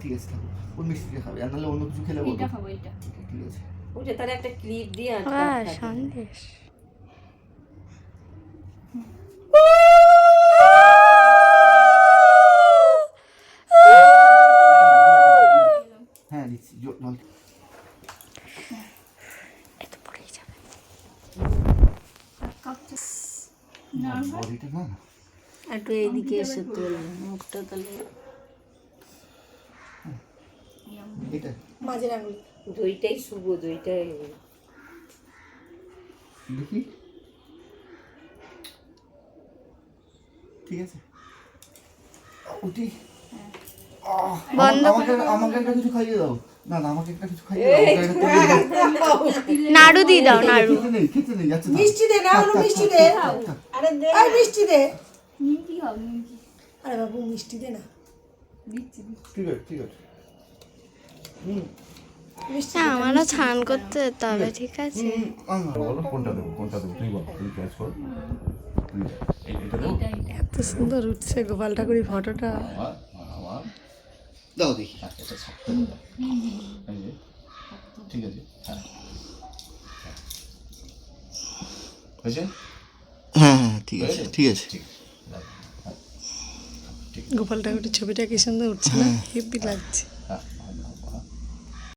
ঠিক আছে খাবো, ওই মিষ্টিটা খাবে, আর নাহলে অন্য কিছু খেলে বলবো। এটা খাবো এটা। ঠিক আছে। ওটা তাহলে একটা ক্লিপ দিয়ে সন্দেশ। হ্যাঁ দিচ্ছি জল। এত পড়েই যাবে। বডিটা না একটু এইদিকে এসে তোল মুখটা তাহলে এটা মাঝের আঙুল দইটাই শুভ, দইটাই দেখি। ঠিক আছে উঠি। আমাকে একটা কিছু খাইয়ে দাও। না না আমাকে একটা কিছু খাইয়ে দাও। নাড়ু দিয়ে দাও, নাড়ু। খেতে নেই যাচ্ছে। মিষ্টি দে না, হলো মিষ্টি দে। আরে দে, আরে মিষ্টি দে। নিমকি খাও নিমকি। আরে বাবু মিষ্টি দে না, দিচ্ছি। ঠিক আছে ঠিক আছে। মিষ্টি হ্যাঁ, আমারও স্নান করতে যেতে হবে, ঠিক আছে? বলো কোনটা দেবো তুই বল, তুই চয়েস কর। এটা দেবো। এত সুন্দর উঠছে গোপাল ঠাকুরের ফটোটা। দাও দেখি। এটা শক্ত দাও। এই যে ঠিক আছে। হ্যাঁ হয়েছে। হ্যাঁ হ্যাঁ ঠিক আছে ঠিক আছে। গোপাল ঠাকুরের ছবিটা কি সুন্দর উঠছে না, হেভি লাগছে।